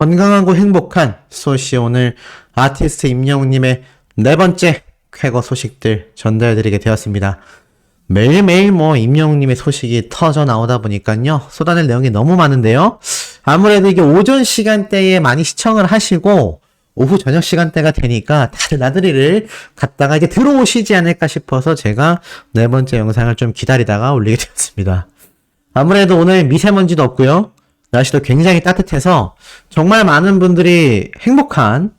건강하고 행복한 소시 오늘 아티스트 임영웅님의 네 번째 쾌거 소식들 전달해드리게 되었습니다. 매일매일 임영웅님의 소식이 터져 나오다 보니까요. 쏟아낼 내용이 너무 많은데요. 아무래도 이게 오전 시간대에 많이 시청을 하시고 오후 저녁 시간대가 되니까 다들 나들이를 갔다가 이제 들어오시지 않을까 싶어서 제가 네 번째 영상을 좀 기다리다가 올리게 되었습니다. 아무래도 오늘 미세먼지도 없고요. 날씨도 굉장히 따뜻해서 정말 많은 분들이 행복한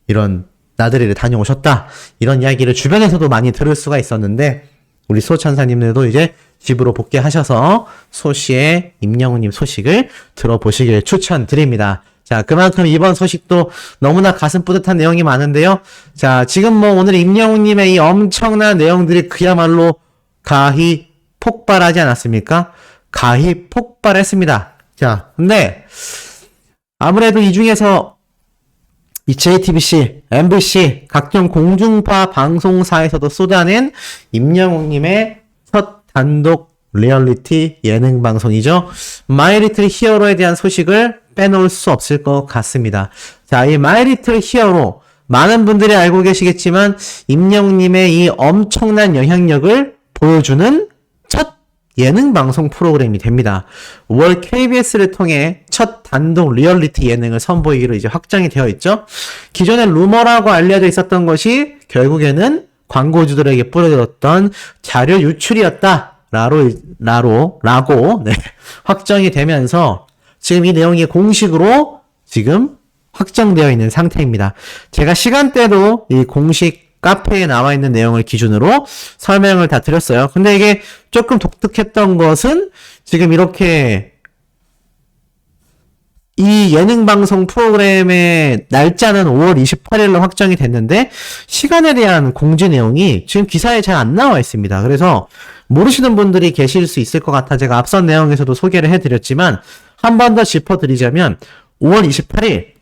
이런 나들이를 다녀오셨다. 이런 이야기를 주변에서도 많이 들을 수가 있었는데 우리 소천사님들도 이제 집으로 복귀하셔서 소시의 임영웅님 소식을 들어보시길 추천드립니다. 자, 그만큼 이번 소식도 너무나 가슴 뿌듯한 내용이 많은데요. 자, 지금 오늘 임영웅님의 이 엄청난 내용들이 그야말로 가히 폭발하지 않았습니까? 가히 폭발했습니다. 자, 근데 아무래도 이 중에서 이 JTBC, MBC 각종 공중파 방송사에서도 쏟아낸 임영웅님의 첫 단독 리얼리티 예능 방송이죠. 마이 리틀 히어로에 대한 소식을 빼놓을 수 없을 것 같습니다. 자, 이 마이 리틀 히어로 많은 분들이 알고 계시겠지만 임영웅님의 이 엄청난 영향력을 보여주는 첫 예능 방송 프로그램이 됩니다. 5월 KBS를 통해 첫 단독 리얼리티 예능을 선보이기로 이제 확정이 되어 있죠. 기존에 루머라고 알려져 있었던 것이 결국에는 광고주들에게 뿌려졌던 자료 유출이었다. 라고 확정이 되면서 지금 이 내용이 공식으로 지금 확정되어 있는 상태입니다. 제가 시간대도 이 공식 카페에 나와 있는 내용을 기준으로 설명을 다 드렸어요. 근데 이게 조금 독특했던 것은 지금 이렇게 이 예능 방송 프로그램의 날짜는 5월 28일로 확정이 됐는데 시간에 대한 공지 내용이 지금 기사에 잘 안 나와 있습니다. 그래서 모르시는 분들이 계실 수 있을 것 같아 제가 앞선 내용에서도 소개를 해드렸지만 한 번 더 짚어드리자면 5월 28일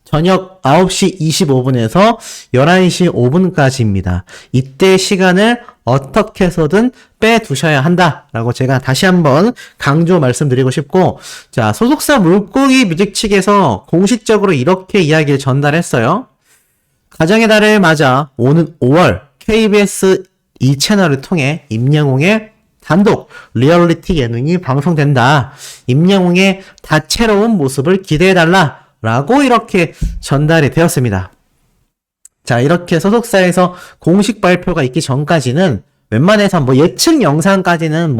저녁 9시 25분에서 11시 5분까지입니다. 이때 시간을 어떻게 해서든 빼두셔야 한다라고 제가 다시 한번 강조 말씀드리고 싶고, 자, 소속사 물고기 뮤직 측에서 공식적으로 이렇게 이야기를 전달했어요. 가정의 달을 맞아 오는 5월 KBS 2채널을 통해 임영웅의 단독 리얼리티 예능이 방송된다. 임영웅의 다채로운 모습을 기대해달라. 라고 이렇게 전달이 되었습니다. 자, 이렇게 소속사에서 공식 발표가 있기 전까지는 웬만해서 예측 영상까지는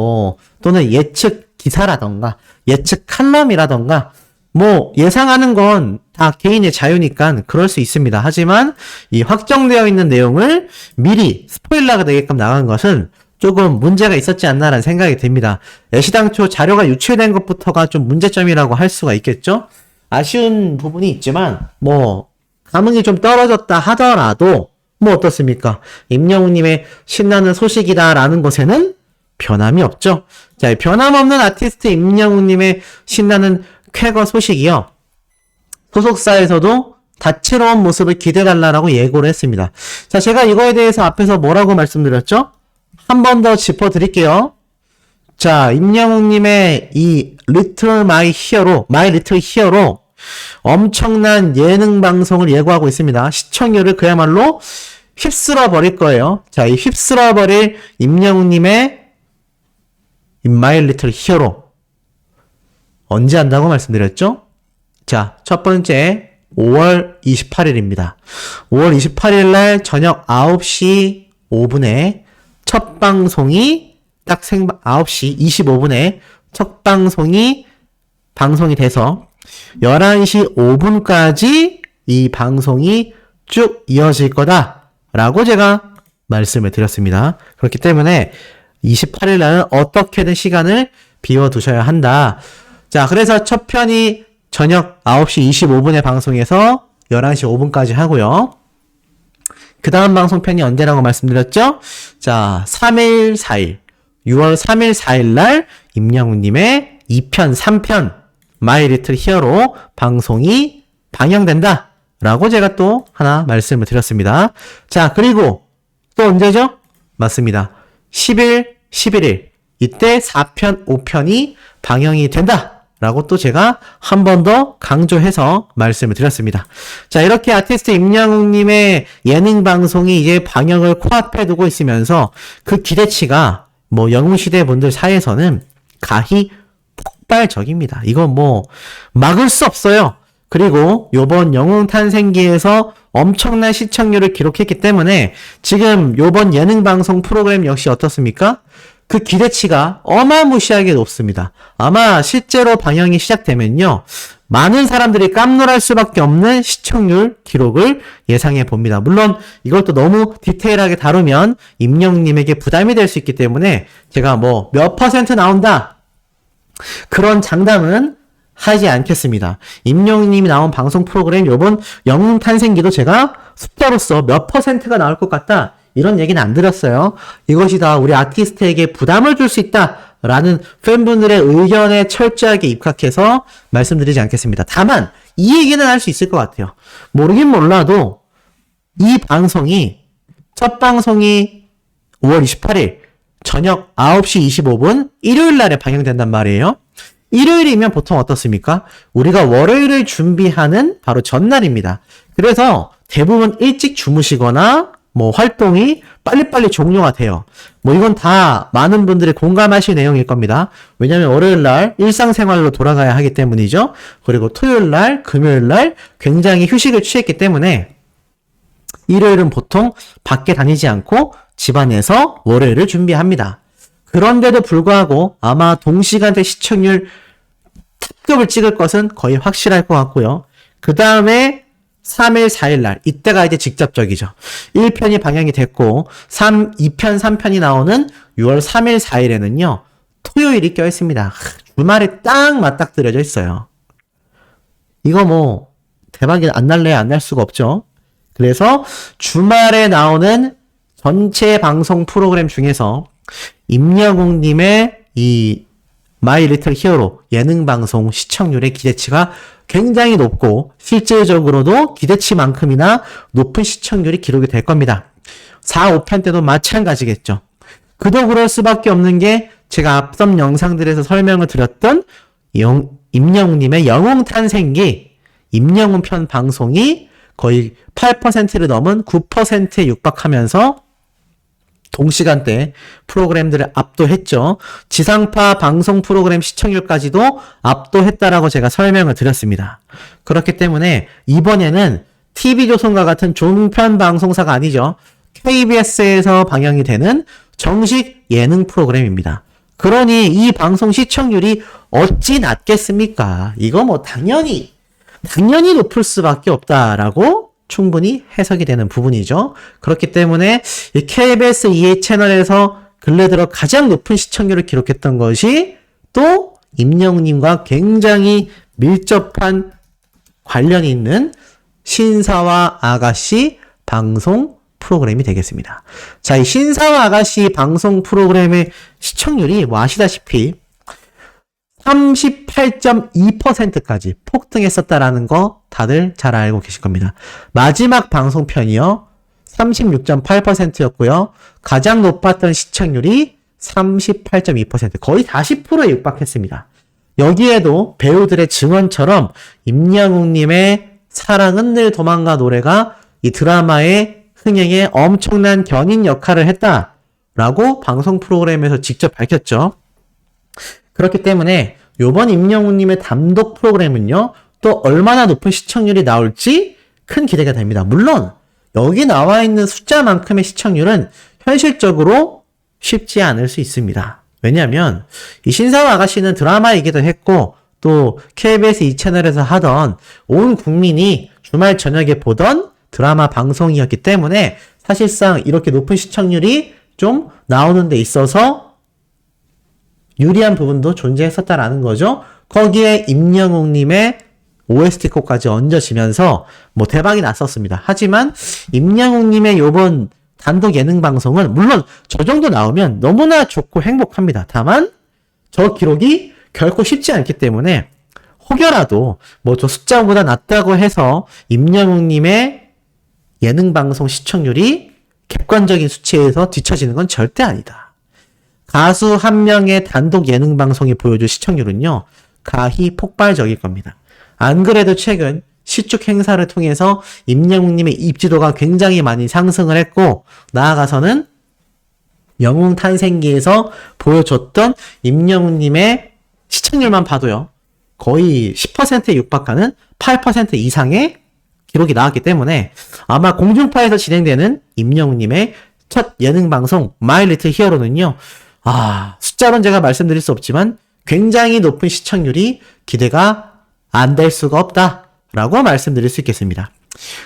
또는 예측 기사라던가 예측 칼럼이라던가 예상하는 건 다 개인의 자유니까 그럴 수 있습니다. 하지만 이 확정되어 있는 내용을 미리 스포일러가 되게끔 나간 것은 조금 문제가 있었지 않나라는 생각이 듭니다. 애시당초 자료가 유출된 것부터가 좀 문제점이라고 할 수가 있겠죠? 아쉬운 부분이 있지만 감흥이 좀 떨어졌다 하더라도 어떻습니까? 임영웅님의 신나는 소식이다라는 것에는 변함이 없죠. 자, 변함없는 아티스트 임영웅님의 신나는 쾌거 소식이요. 소속사에서도 다채로운 모습을 기대달라고 예고를 했습니다. 자, 제가 이거에 대해서 앞에서 뭐라고 말씀드렸죠? 한 번 더 짚어드릴게요. 자, 임영웅님의 이 마이 리틀 히어로 엄청난 예능 방송을 예고하고 있습니다. 시청률을 그야말로 휩쓸어 버릴 거예요. 자, 이 휩쓸어 버릴 임영웅님의 마이 리틀 히어로 언제 한다고 말씀드렸죠? 자, 첫 번째 5월 28일입니다. 5월 28일 날 저녁 9시 5분에 첫 방송이 9시 25분에 첫 방송이 돼서 11시 5분까지 이 방송이 쭉 이어질 거다라고 제가 말씀을 드렸습니다. 그렇기 때문에 28일 날은 어떻게든 시간을 비워두셔야 한다. 자, 그래서 첫 편이 저녁 9시 25분에 방송해서 11시 5분까지 하고요. 그 다음 방송편이 언제라고 말씀드렸죠? 자, 3일, 4일. 6월 3일, 4일 날 임영웅님의 2편, 3편 마이 리틀 히어로 방송이 방영된다 라고 제가 또 하나 말씀을 드렸습니다. 자, 그리고 또 언제죠? 맞습니다. 10일, 11일 이때 4편, 5편이 방영이 된다 라고 또 제가 한 번 더 강조해서 말씀을 드렸습니다. 자, 이렇게 아티스트 임영웅님의 예능 방송이 이제 방영을 코앞에 두고 있으면서 그 기대치가 뭐 영웅시대 분들 사이에서는 가히 폭발적입니다. 이건 뭐 막을 수 없어요. 그리고 요번 영웅탄생기에서 엄청난 시청률을 기록했기 때문에 지금 요번 예능 방송 프로그램 역시 어떻습니까? 그 기대치가 어마무시하게 높습니다. 아마 실제로 방영이 시작되면요, 많은 사람들이 깜놀할 수밖에 없는 시청률 기록을 예상해 봅니다. 물론 이걸 또 너무 디테일하게 다루면 임영웅님에게 부담이 될 수 있기 때문에 제가 뭐 몇 퍼센트 나온다 그런 장담은 하지 않겠습니다. 임영웅님이 나온 방송 프로그램 요번 영웅탄생기도 제가 숫자로서 몇 퍼센트가 나올 것 같다 이런 얘기는 안 드렸어요. 이것이 다 우리 아티스트에게 부담을 줄 수 있다라는 팬분들의 의견에 철저하게 입각해서 말씀드리지 않겠습니다. 다만 이 얘기는 할 수 있을 것 같아요. 모르긴 몰라도 이 방송이 첫 방송이 5월 28일 저녁 9시 25분 일요일 날에 방영된단 말이에요. 일요일이면 보통 어떻습니까? 우리가 월요일을 준비하는 바로 전날입니다. 그래서 대부분 일찍 주무시거나 뭐 활동이 빨리빨리 종료가 돼요. 뭐 이건 다 많은 분들이 공감하실 내용일 겁니다. 왜냐면 월요일 날 일상생활로 돌아가야 하기 때문이죠. 그리고 토요일 날, 금요일 날 굉장히 휴식을 취했기 때문에 일요일은 보통 밖에 다니지 않고 집안에서 월요일을 준비합니다. 그런데도 불구하고 아마 동시간대 시청률 탑급을 찍을 것은 거의 확실할 것 같고요. 그 다음에 3일, 4일 날, 이때가 이제 직접적이죠. 1편이 방영이 됐고, 2편, 3편이 나오는 6월 3일, 4일에는요, 토요일이 껴있습니다. 주말에 딱 맞닥뜨려져 있어요. 이거 뭐, 대박이 안 날래야 안 날 수가 없죠. 그래서 주말에 나오는 전체 방송 프로그램 중에서 임영웅님의 이 마이 리틀 히어로 예능 방송 시청률의 기대치가 굉장히 높고 실질적으로도 기대치만큼이나 높은 시청률이 기록이 될 겁니다. 4, 5편 때도 마찬가지겠죠. 그도 그럴 수밖에 없는 게 제가 앞선 영상들에서 설명을 드렸던 임영웅님의 영웅탄생기 임영웅 편 방송이 거의 8%를 넘은 9%에 육박하면서 동시간대 프로그램들을 압도했죠. 지상파 방송 프로그램 시청률까지도 압도했다라고 제가 설명을 드렸습니다. 그렇기 때문에 이번에는 TV조선과 같은 종편 방송사가 아니죠. KBS에서 방영이 되는 정식 예능 프로그램입니다. 그러니 이 방송 시청률이 어찌 낮겠습니까? 이거 뭐 당연히 높을 수밖에 없다라고 충분히 해석이 되는 부분이죠. 그렇기 때문에 이 KBS EA 채널에서 근래 들어 가장 높은 시청률을 기록했던 것이 또 임영웅님과 굉장히 밀접한 관련이 있는 신사와 아가씨 방송 프로그램이 되겠습니다. 자, 이 신사와 아가씨 방송 프로그램의 시청률이 뭐 아시다시피 38.2%까지 폭등했었다라는 거 다들 잘 알고 계실 겁니다. 마지막 방송편이요. 36.8%였고요. 가장 높았던 시청률이 38.2%, 거의 40%에 육박했습니다. 여기에도 배우들의 증언처럼 임영웅님의 사랑은 늘 도망가 노래가 이 드라마의 흥행에 엄청난 견인 역할을 했다라고 방송 프로그램에서 직접 밝혔죠. 그렇기 때문에 요번 임영웅님의 단독 프로그램은요, 또 얼마나 높은 시청률이 나올지 큰 기대가 됩니다. 물론 여기 나와 있는 숫자만큼의 시청률은 현실적으로 쉽지 않을 수 있습니다. 왜냐하면 이 신사와 아가씨는 드라마이기도 했고 또 KBS 2채널에서 하던 온 국민이 주말 저녁에 보던 드라마 방송이었기 때문에 사실상 이렇게 높은 시청률이 좀 나오는 데 있어서 유리한 부분도 존재했었다라는 거죠. 거기에 임영웅님의 OST곡까지 얹어지면서 뭐 대박이 났었습니다. 하지만 임영웅님의 요번 단독 예능 방송은 물론 저 정도 나오면 너무나 좋고 행복합니다. 다만 저 기록이 결코 쉽지 않기 때문에 혹여라도 뭐 저 숫자보다 낮다고 해서 임영웅님의 예능 방송 시청률이 객관적인 수치에서 뒤처지는 건 절대 아니다. 가수 한 명의 단독 예능 방송이 보여줄 시청률은요, 가히 폭발적일 겁니다. 안 그래도 최근 시축 행사를 통해서 임영웅님의 입지도가 굉장히 많이 상승을 했고, 나아가서는 영웅 탄생기에서 보여줬던 임영웅님의 시청률만 봐도요, 거의 10%에 육박하는 8% 이상의 기록이 나왔기 때문에 아마 공중파에서 진행되는 임영웅님의 첫 예능 방송 마이 리틀 히어로는요, 숫자로는 제가 말씀드릴 수 없지만 굉장히 높은 시청률이 기대가 안 될 수가 없다라고 말씀드릴 수 있겠습니다.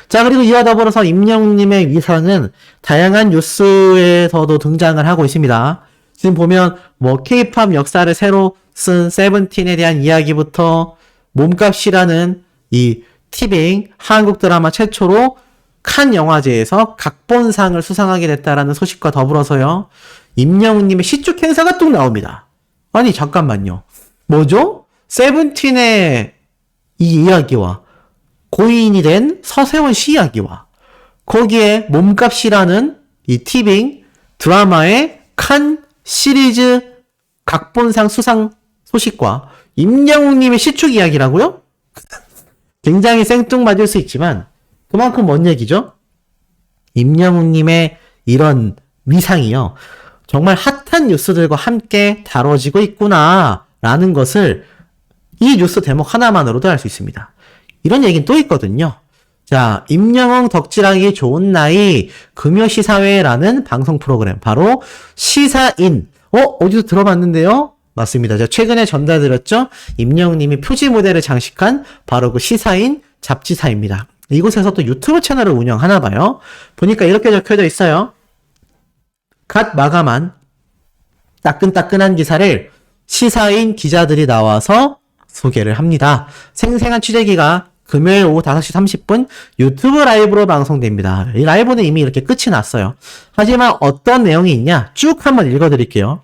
자, 그리고 이와 더불어서 임영웅님의 위상은 다양한 뉴스에서도 등장을 하고 있습니다. 지금 보면 K-팝 역사를 새로 쓴 세븐틴에 대한 이야기부터 몸값이라는 이 티빙 한국 드라마 최초로 칸 영화제에서 각본상을 수상하게 됐다라는 소식과 더불어서요, 임영웅님의 시축 행사가 또 나옵니다. 아니 잠깐만요. 뭐죠? 세븐틴의 이 이야기와 고인이 된 서세원 씨 이야기와 거기에 몸값이라는 이 티빙 드라마의 칸 시리즈 각본상 수상 소식과 임영웅님의 시축 이야기라고요? 굉장히 생뚱맞을 수 있지만 그만큼 뭔 얘기죠? 임영웅님의 이런 위상이요, 정말 핫한 뉴스들과 함께 다뤄지고 있구나라는 것을 이 뉴스 대목 하나만으로도 알 수 있습니다. 이런 얘기는 또 있거든요. 자, 임영웅 덕질하기 좋은 나이 금요시사회라는 방송 프로그램, 바로 시사인. 어디서 들어봤는데요? 맞습니다. 제가 최근에 전달드렸죠? 임영웅님이 표지 모델을 장식한 바로 그 시사인 잡지사입니다. 이곳에서 또 유튜브 채널을 운영하나 봐요. 보니까 이렇게 적혀져 있어요. 갓 마감한 따끈따끈한 기사를 시사인 기자들이 나와서 소개를 합니다. 생생한 취재기가 금요일 오후 5시 30분 유튜브 라이브로 방송됩니다. 이 라이브는 이미 이렇게 끝이 났어요. 하지만 어떤 내용이 있냐? 쭉 한번 읽어드릴게요.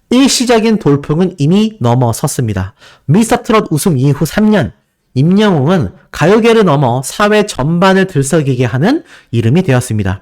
일시적인 돌풍은 이미 넘어섰습니다. 미스터트롯 우승 이후 3년, 임영웅은 가요계를 넘어 사회 전반을 들썩이게 하는 이름이 되었습니다.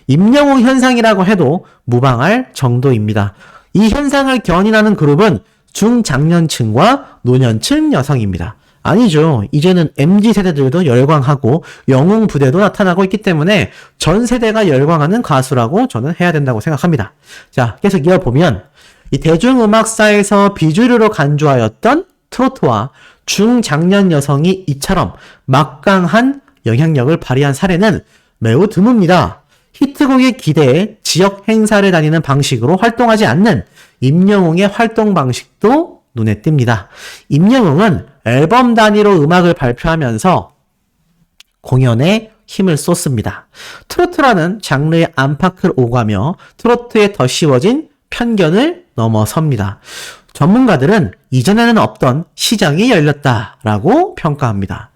임영웅 현상이라고 해도 무방할 정도입니다. 이 현상을 견인하는 그룹은 중장년층과 노년층 여성입니다. 아니죠. 이제는 MZ세대들도 열광하고 영웅 부대도 나타나고 있기 때문에 전 세대가 열광하는 가수라고 저는 해야 된다고 생각합니다. 자, 계속 이어보면 이 대중음악사에서 비주류로 간주하였던 트로트와 중장년 여성이 이처럼 막강한 영향력을 발휘한 사례는 매우 드뭅니다. 히트곡의 기대에 지역 행사를 다니는 방식으로 활동하지 않는 임영웅의 활동 방식도 눈에 띕니다. 임영웅은 앨범 단위로 음악을 발표하면서 공연에 힘을 쏟습니다. 트로트라는 장르의 안팎을 오가며 트로트에 더 씌워진 편견을 넘어섭니다. 전문가들은 이전에는 없던 시장이 열렸다라고 평가합니다.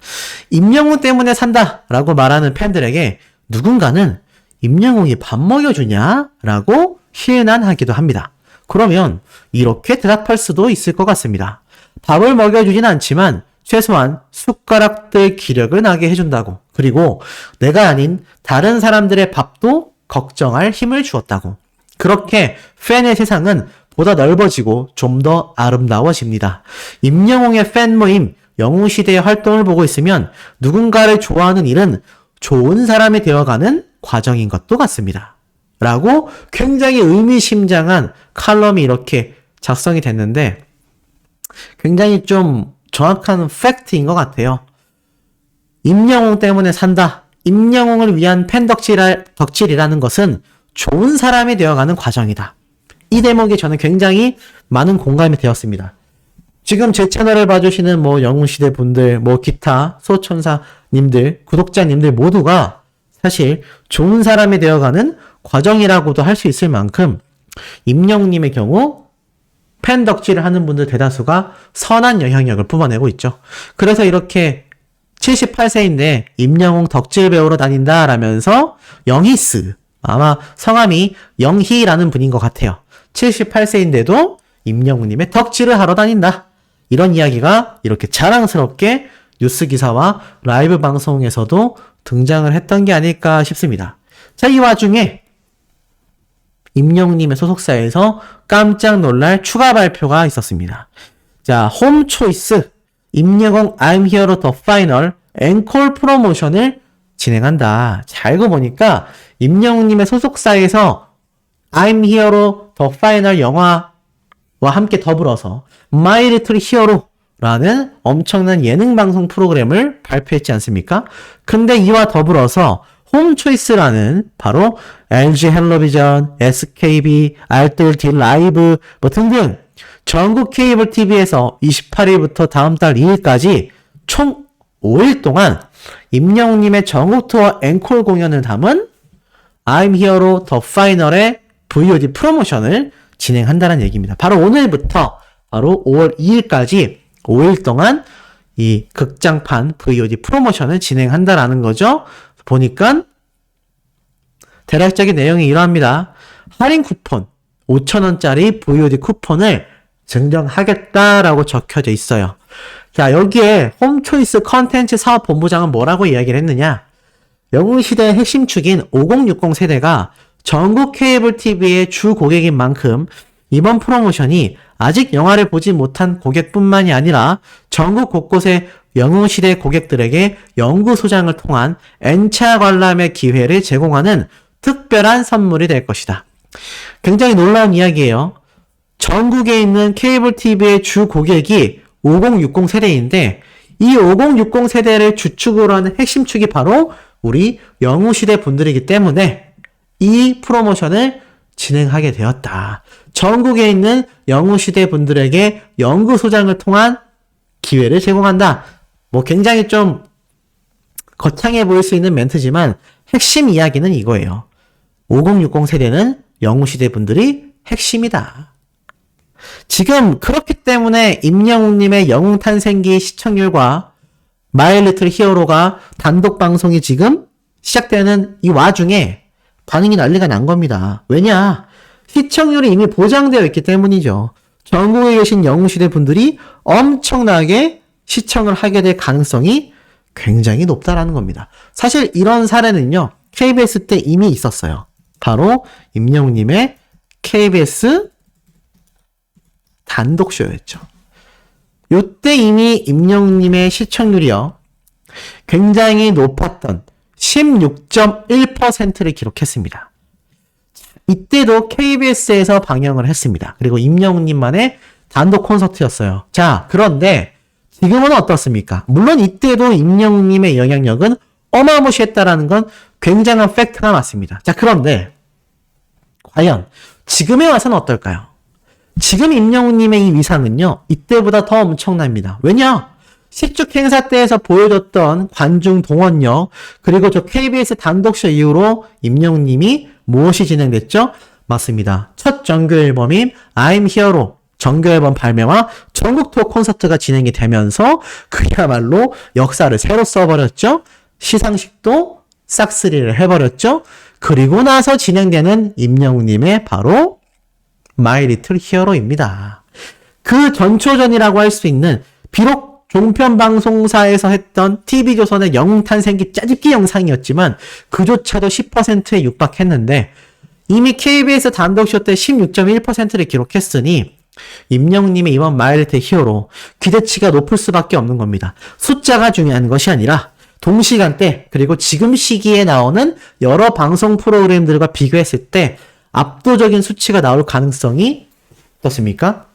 임영웅 때문에 산다라고 말하는 팬들에게 누군가는 임영웅이 밥 먹여주냐라고 희난하기도 합니다. 그러면 이렇게 대답할 수도 있을 것 같습니다. 밥을 먹여주진 않지만 최소한 숟가락들 기력을 나게 해준다고, 그리고 내가 아닌 다른 사람들의 밥도 걱정할 힘을 주었다고. 그렇게 팬의 세상은 보다 넓어지고 좀 더 아름다워집니다. 임영웅의 팬 모임, 영웅시대의 활동을 보고 있으면 누군가를 좋아하는 일은 좋은 사람이 되어가는 과정인 것도 같습니다. 라고 굉장히 의미심장한 칼럼이 이렇게 작성이 됐는데 굉장히 좀 정확한 팩트인 것 같아요. 임영웅 때문에 산다. 임영웅을 위한 팬 덕질이라는 것은 좋은 사람이 되어가는 과정이다. 이 대목에 저는 굉장히 많은 공감이 되었습니다. 지금 제 채널을 봐주시는 영웅시대 분들, 기타 소천사님들, 구독자님들 모두가 사실 좋은 사람이 되어가는 과정이라고도 할 수 있을 만큼 임영웅님의 경우 팬 덕질을 하는 분들 대다수가 선한 영향력을 뿜어내고 있죠. 그래서 이렇게 78세인데 임영웅 덕질 배우러 다닌다라면서 영희스, 아마 성함이 영희라는 분인 것 같아요. 78세인데도 임영웅님의 덕질을 하러 다닌다. 이런 이야기가 이렇게 자랑스럽게 뉴스 기사와 라이브 방송에서도 등장을 했던 게 아닐까 싶습니다. 자, 이 와중에 임영웅님의 소속사에서 깜짝 놀랄 추가 발표가 있었습니다. 자, 홈 초이스 임영웅 I'm Here The Final 앵콜 프로모션을 진행한다. 자, 알고 보니까 임영웅님의 소속사에서 I'm Here The Final 영화와 함께 더불어서 My Little Hero라는 엄청난 예능 방송 프로그램을 발표했지 않습니까? 근데 이와 더불어서 홈 초이스라는 바로 LG 헬로비전, SKB, 알뜰 라이브 뭐 등등 전국 케이블 TV에서 28일부터 다음 달 2일까지 총 5일 동안 임영웅님의 전국 투어 앵콜 공연을 담은 I'm Here The Final의 VOD 프로모션을 진행한다는 얘기입니다. 바로 오늘부터 바로 5월 2일까지 5일 동안 이 극장판 VOD 프로모션을 진행한다라는 거죠. 보니까 대략적인 내용이 이러합니다. 할인 쿠폰 5,000원짜리 VOD 쿠폰을 증정하겠다라고 적혀져 있어요. 자, 여기에 홈초이스 컨텐츠 사업본부장은 뭐라고 이야기를 했느냐? 영웅시대의 핵심 축인 5060 세대가 전국 케이블 TV의 주 고객인 만큼 이번 프로모션이 아직 영화를 보지 못한 고객뿐만이 아니라 전국 곳곳의 영웅시대 고객들에게 영구 소장을 통한 N차 관람의 기회를 제공하는 특별한 선물이 될 것이다. 굉장히 놀라운 이야기예요. 전국에 있는 케이블 TV의 주 고객이 5060 세대인데 이 5060 세대를 주축으로 하는 핵심 축이 바로 우리 영웅시대 분들이기 때문에 이 프로모션을 진행하게 되었다. 전국에 있는 영웅시대 분들에게 영구 소장을 통한 기회를 제공한다. 뭐 굉장히 좀 거창해 보일 수 있는 멘트지만 핵심 이야기는 이거예요. 5060 세대는 영웅시대 분들이 핵심이다. 지금 그렇기 때문에 임영웅님의 영웅탄생기 시청률과 마이 리틀 히어로가 단독 방송이 지금 시작되는 이 와중에 반응이 난리가 난 겁니다. 왜냐? 시청률이 이미 보장되어 있기 때문이죠. 전국에 계신 영웅시대 분들이 엄청나게 시청을 하게 될 가능성이 굉장히 높다라는 겁니다. 사실 이런 사례는요, KBS 때 이미 있었어요. 바로 임영웅님의 KBS 단독쇼였죠. 요때 이미 임영웅님의 시청률이요, 굉장히 높았던 16.1%를 기록했습니다. 이때도 KBS에서 방영을 했습니다. 그리고 임영웅님만의 단독 콘서트였어요. 자, 그런데 지금은 어떻습니까? 물론 이때도 임영웅님의 영향력은 어마무시했다라는 건 굉장한 팩트가 맞습니다. 자, 그런데 과연 지금에 와서는 어떨까요? 지금 임영웅님의 이 위상은요, 이때보다 더 엄청납니다. 왜냐? 시축 행사 때에서 보여줬던 관중 동원력, 그리고 저 KBS 단독쇼 이후로 임영웅님이 무엇이 진행됐죠? 맞습니다. 첫 정규 앨범인 I'm Here 정규 앨범 발매와 전국 투어 콘서트가 진행이 되면서 그야말로 역사를 새로 써버렸죠. 시상식도 싹쓸이를 해버렸죠. 그리고 나서 진행되는 임영웅님의 바로 My Little Hero입니다. 그 전초전이라고 할 수 있는, 비록 종편방송사에서 했던 TV조선의 영웅탄생기 짜집기 영상이었지만 그조차도 10%에 육박했는데 이미 KBS 단독쇼 때 16.1%를 기록했으니 임영웅님의 이번 My Little Hero 기대치가 높을 수밖에 없는 겁니다. 숫자가 중요한 것이 아니라 동시간대 그리고 지금 시기에 나오는 여러 방송 프로그램들과 비교했을 때 압도적인 수치가 나올 가능성이 어떻습니까?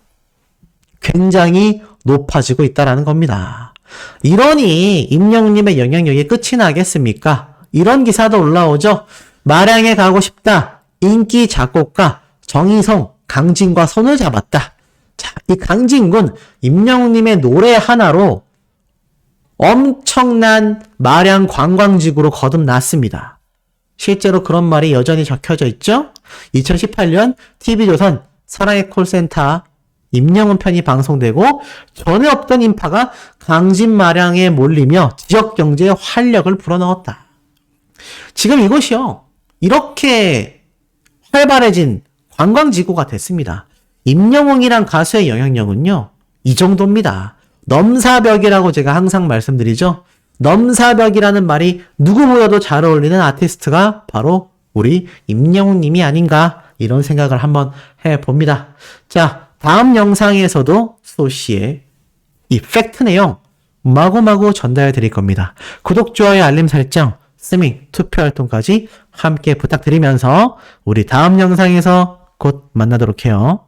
굉장히 높아지고 있다는 겁니다. 이러니 임영웅님의 영향력이 끝이 나겠습니까? 이런 기사도 올라오죠. 마량에 가고 싶다. 인기 작곡가 정희성, 강진과 손을 잡았다. 자, 이 강진군 임영웅님의 노래 하나로 엄청난 마량 관광지구로 거듭났습니다. 실제로 그런 말이 여전히 적혀져 있죠. 2018년 TV조선 사랑의 콜센터 임영웅 편이 방송되고 전에 없던 인파가 강진 마량에 몰리며 지역 경제에 활력을 불어넣었다. 지금 이곳이요, 이렇게 활발해진 관광지구가 됐습니다. 임영웅이란 가수의 영향력은요, 이 정도입니다. 넘사벽이라고 제가 항상 말씀드리죠. 넘사벽이라는 말이 누구보다도 잘 어울리는 아티스트가 바로 우리 임영웅님이 아닌가, 이런 생각을 한번 해봅니다. 자, 다음 영상에서도 소씨의 이 팩트 내용 마구마구 전달해 드릴 겁니다. 구독, 좋아요, 알림 설정, 스밍, 투표 활동까지 함께 부탁드리면서 우리 다음 영상에서 곧 만나도록 해요.